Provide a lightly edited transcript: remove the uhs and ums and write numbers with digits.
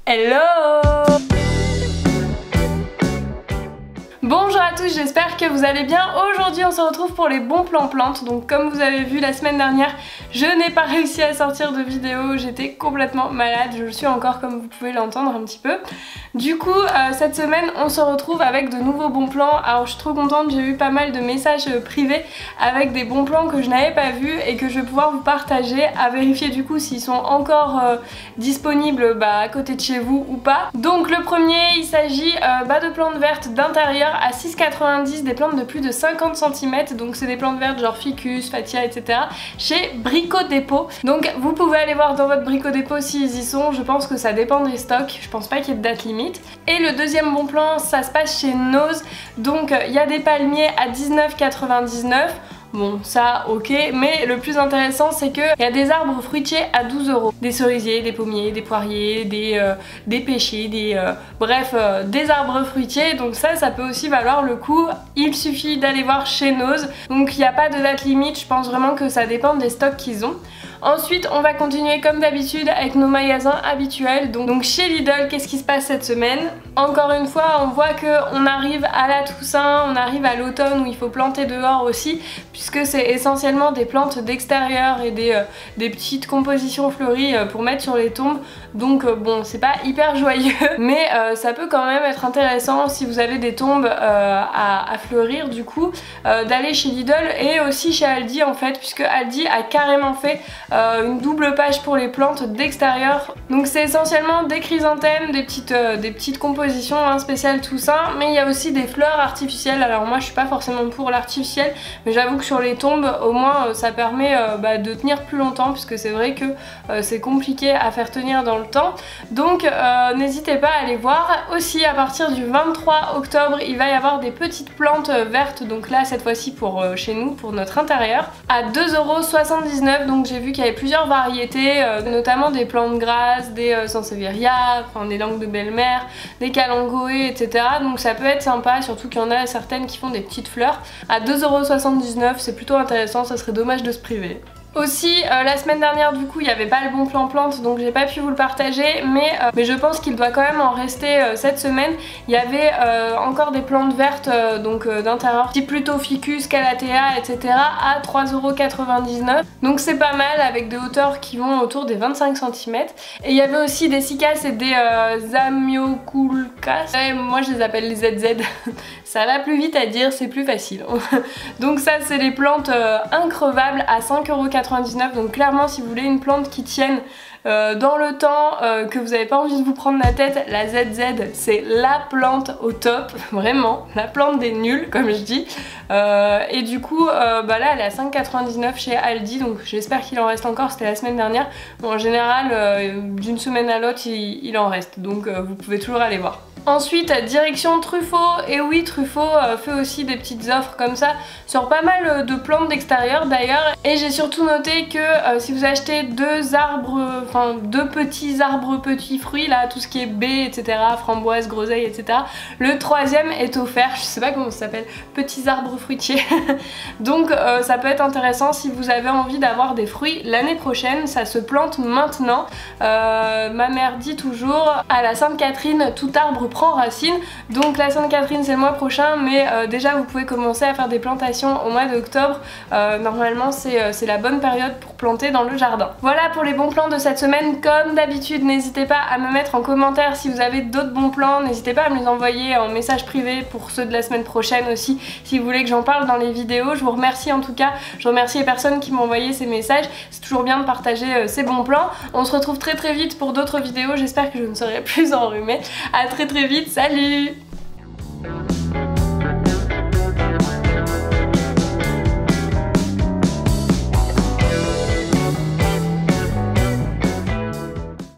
Hello! Bonjour à tous, j'espère que vous allez bien. Aujourd'hui on se retrouve pour les bons plans plantes. Donc comme vous avez vu la semaine dernière, je n'ai pas réussi à sortir de vidéo, j'étais complètement malade, je le suis encore comme vous pouvez l'entendre un petit peu. Du coup cette semaine on se retrouve avec de nouveaux bons plans. Alors je suis trop contente, j'ai eu pas mal de messages privés avec des bons plans que je n'avais pas vus et que je vais pouvoir vous partager, à vérifier du coup s'ils sont encore disponibles à côté de chez vous ou pas. Donc le premier, il s'agit de plantes vertes d'intérieur à 6,90, des plantes de plus de 50 cm, donc c'est des plantes vertes genre ficus, fatia, etc. chez Brico Dépôt. Donc vous pouvez aller voir dans votre Brico Dépôt s'ils y sont, je pense que ça dépend des stocks, je pense pas qu'il y ait de date limite. Et le deuxième bon plan, ça se passe chez Nose, donc il y a des palmiers à 19,99 €. Bon ça ok, mais le plus intéressant c'est qu'il y a des arbres fruitiers à 12 €. Des cerisiers, des pommiers, des poiriers, des pêchers, des arbres fruitiers, donc ça peut aussi valoir le coup. Il suffit d'aller voir chez Nose, donc il n'y a pas de date limite, je pense vraiment que ça dépend des stocks qu'ils ont. Ensuite on va continuer comme d'habitude avec nos magasins habituels. Donc chez Lidl, qu'est-ce qui se passe cette semaine? Encore une fois on voit qu'on arrive à la Toussaint, on arrive à l'automne où il faut planter dehors aussi, puisque c'est essentiellement des plantes d'extérieur et des petites compositions fleuries pour mettre sur les tombes. Donc bon, c'est pas hyper joyeux, mais ça peut quand même être intéressant si vous avez des tombes à fleurir du coup, d'aller chez Lidl et aussi chez Aldi en fait, puisque Aldi a carrément fait une double page pour les plantes d'extérieur. Donc c'est essentiellement des chrysanthèmes, des petites compositions spéciales Toussaint, mais il y a aussi des fleurs artificielles. Alors moi je suis pas forcément pour l'artificiel, mais j'avoue que sur les tombes au moins ça permet de tenir plus longtemps, puisque c'est vrai que c'est compliqué à faire tenir dans le temps. Donc n'hésitez pas à aller voir. Aussi à partir du 23 octobre il va y avoir des petites plantes vertes, donc là cette fois-ci pour chez nous, pour notre intérieur, à 2,79 €. Donc j'ai vu qu'il y avait plusieurs variétés, notamment des plantes grasses, des sansevieria, des langues de belle-mère, des calangoé, etc. Donc ça peut être sympa, surtout qu'il y en a certaines qui font des petites fleurs. À 2,79 €, c'est plutôt intéressant, ça serait dommage de se priver. Aussi la semaine dernière du coup il n'y avait pas le bon plan plante, donc j'ai pas pu vous le partager, mais je pense qu'il doit quand même en rester cette semaine. Il y avait encore des plantes vertes d'intérieur, type plutôt ficus, calathea, etc. à 3,99 €. Donc c'est pas mal, avec des hauteurs qui vont autour des 25 cm. Et il y avait aussi des cicas et des amioculcas. Moi je les appelle les ZZ. Ça va plus vite à dire, c'est plus facile. Donc ça c'est les plantes increvables à 5,99 €. Donc clairement si vous voulez une plante qui tienne dans le temps, que vous n'avez pas envie de vous prendre la tête, la ZZ c'est la plante au top, vraiment, la plante des nuls comme je dis. Et du coup là elle est à 5,99 € chez Aldi, donc j'espère qu'il en reste encore, c'était la semaine dernière. Bon, en général d'une semaine à l'autre il en reste, donc vous pouvez toujours aller voir. Ensuite direction Truffaut, et oui Truffaut fait aussi des petites offres comme ça sur pas mal de plantes d'extérieur d'ailleurs. Et j'ai surtout noté que si vous achetez deux petits arbres petits fruits là, tout ce qui est baies, etc., framboises, groseilles, etc., le troisième est offert, je sais pas comment ça s'appelle, petits arbres fruitiers. Donc ça peut être intéressant si vous avez envie d'avoir des fruits l'année prochaine, ça se plante maintenant. Ma mère dit toujours à la Sainte-Catherine tout arbre prend racine, donc la Sainte-Catherine c'est le mois prochain, mais déjà vous pouvez commencer à faire des plantations au mois d'octobre. Normalement c'est la bonne période pour planter dans le jardin. Voilà pour les bons plans de cette semaine. Comme d'habitude n'hésitez pas à me mettre en commentaire si vous avez d'autres bons plans, n'hésitez pas à me les envoyer en message privé pour ceux de la semaine prochaine aussi si vous voulez que j'en parle dans les vidéos. Je vous remercie en tout cas, je remercie les personnes qui m'ont envoyé ces messages, c'est toujours bien de partager ces bons plans. On se retrouve très vite pour d'autres vidéos, j'espère que je ne serai plus enrhumée. À très vite, salut!